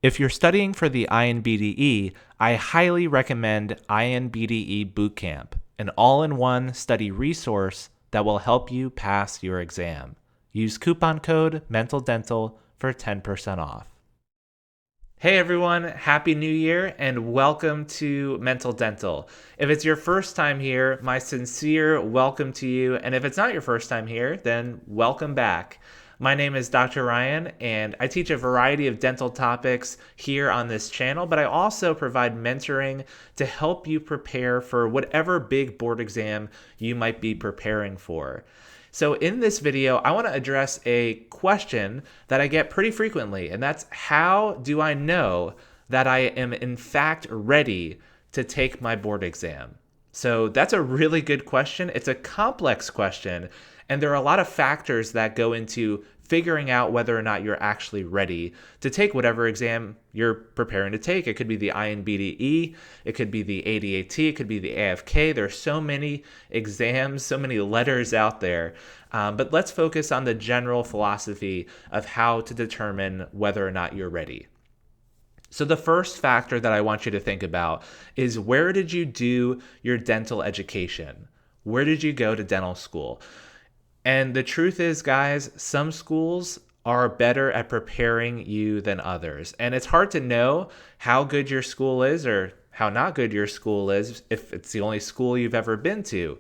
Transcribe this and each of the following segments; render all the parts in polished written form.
If you're studying for the INBDE, I highly recommend INBDE Bootcamp, an all-in-one study resource that will help you pass your exam. Use coupon code MENTALDENTAL for 10% off. Hey everyone, Happy New Year and welcome to Mental Dental. If it's your first time here, my sincere welcome to you. And if it's not your first time here, then welcome back. My name is Dr. Ryan and I teach a variety of dental topics here on this channel, but I also provide mentoring to help you prepare for whatever big board exam you might be preparing for. So in this video, I want to address a question that I get pretty frequently, and that's how do I know that I am in fact ready to take my board exam? So that's a really good question. It's a complex question, and there are a lot of factors that go into figuring out whether or not you're actually ready to take whatever exam you're preparing to take. It could be the INBDE, it could be the ADAT, it could be the AFK. There are so many exams, so many letters out there. But let's focus on the general philosophy of how to determine whether or not you're ready. So the first factor that I want you to think about is, where did you do your dental education? Where did you go to dental school? And the truth is, guys, some schools are better at preparing you than others. And it's hard to know how good your school is or how not good your school is if it's the only school you've ever been to.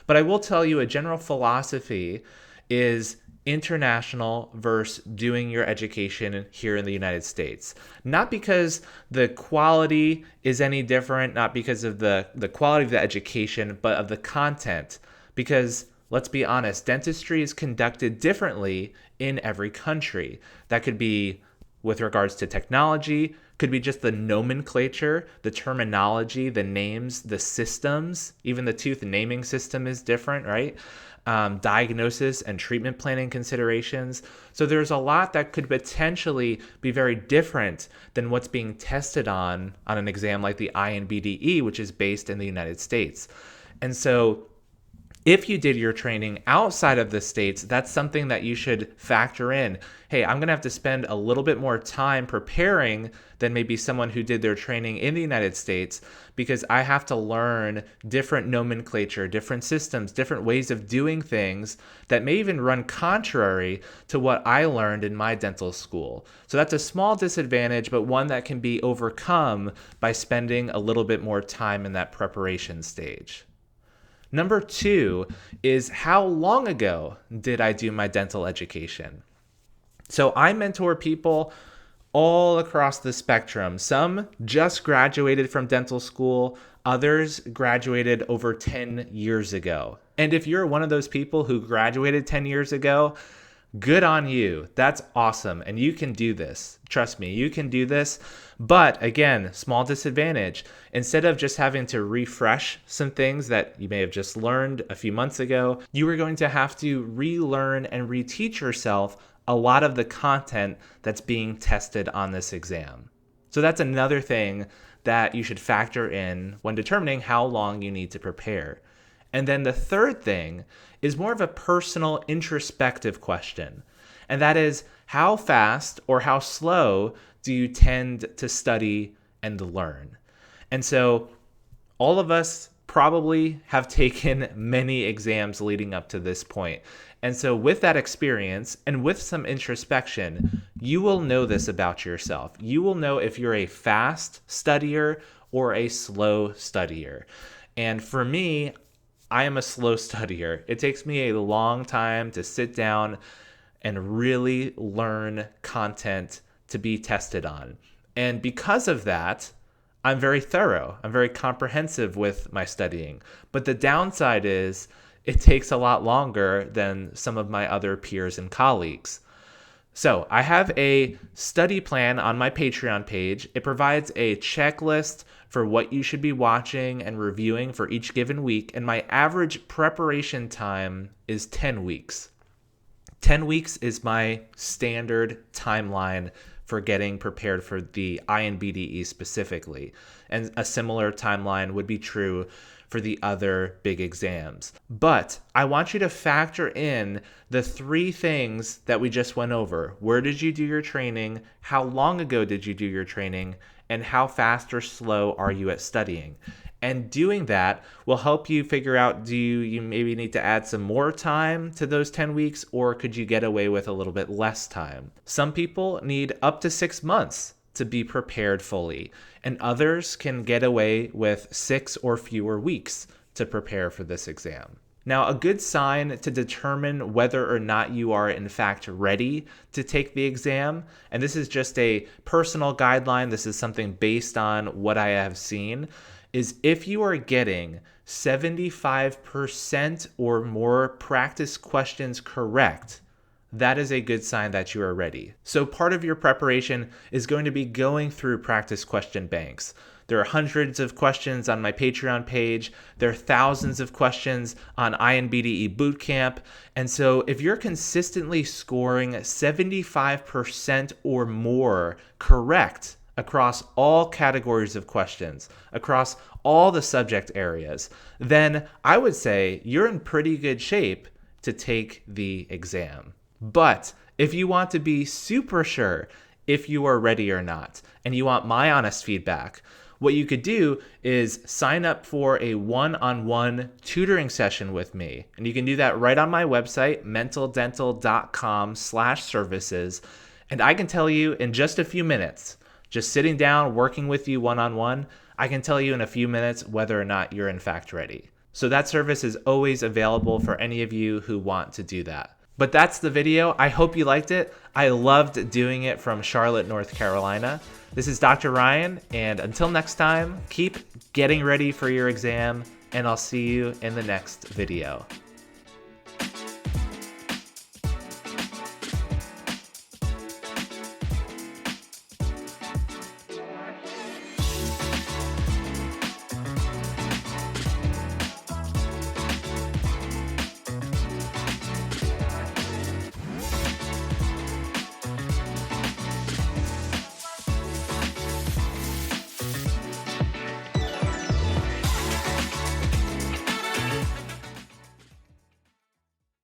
But I will tell you, a general philosophy is international versus doing your education here in the United States. Not because the quality is any different, not because of the quality of the education, but of the content. Because let's be honest, dentistry is conducted differently in every country. That could be with regards to technology, could be just the nomenclature, the terminology, the names, the systems. Even the tooth naming system is different, right? Diagnosis and treatment planning considerations. So there's a lot that could potentially be very different than what's being tested on an exam like the INBDE, which is based in the United States. And so if you did your training outside of the States, that's something that you should factor in. Hey, I'm going to have to spend a little bit more time preparing than maybe someone who did their training in the United States, because I have to learn different nomenclature, different systems, different ways of doing things that may even run contrary to what I learned in my dental school. So that's a small disadvantage, but one that can be overcome by spending a little bit more time in that preparation stage. Number two is, how long ago did I do my dental education? So I mentor people all across the spectrum. Some just graduated from dental school, others graduated over 10 years ago. And if you're one of those people who graduated 10 years ago, good on you. That's awesome. And you can do this. Trust me, you can do this. But again, small disadvantage. Instead of just having to refresh some things that you may have just learned a few months ago, you are going to have to relearn and reteach yourself a lot of the content that's being tested on this exam. So that's another thing that you should factor in when determining how long you need to prepare. And then the third thing is more of a personal introspective question. And that is, how fast or how slow do you tend to study and learn? And so all of us probably have taken many exams leading up to this point. And so with that experience and with some introspection, you will know this about yourself. You will know if you're a fast studier or a slow studier. And for me, I am a slow studier. It takes me a long time to sit down and really learn content to be tested on. And because of that, I'm very thorough. I'm very comprehensive with my studying. But the downside is it takes a lot longer than some of my other peers and colleagues. So I have a study plan on my Patreon page. It provides a checklist for what you should be watching and reviewing for each given week. And my average preparation time is 10 weeks. 10 weeks is my standard timeline for getting prepared for the INBDE specifically. And a similar timeline would be true for the other big exams. But I want you to factor in the 3 things that we just went over. Where did you do your training? How long ago did you do your training? And how fast or slow are you at studying? And doing that will help you figure out, do you maybe need to add some more time to those 10 weeks, or could you get away with a little bit less time? Some people need up to 6 months to be prepared fully, and others can get away with 6 or fewer weeks to prepare for this exam. Now, a good sign to determine whether or not you are in fact ready to take the exam, and this is just a personal guideline, this is something based on what I have seen, is if you are getting 75% or more practice questions correct, that is a good sign that you are ready. So part of your preparation is going to be going through practice question banks. There are hundreds of questions on my Patreon page. There are thousands of questions on INBDE Bootcamp. And so if you're consistently scoring 75% or more correct across all categories of questions, across all the subject areas, then I would say you're in pretty good shape to take the exam. But if you want to be super sure if you are ready or not, and you want my honest feedback, what you could do is sign up for a one-on-one tutoring session with me. And you can do that right on my website, mentaldental.com/services. And I can tell you in just a few minutes, just sitting down, working with you one-on-one, I can tell you in a few minutes whether or not you're in fact ready. So that service is always available for any of you who want to do that. But that's the video. I hope you liked it. I loved doing it from Charlotte, North Carolina. This is Dr. Ryan, and until next time, keep getting ready for your exam, and I'll see you in the next video.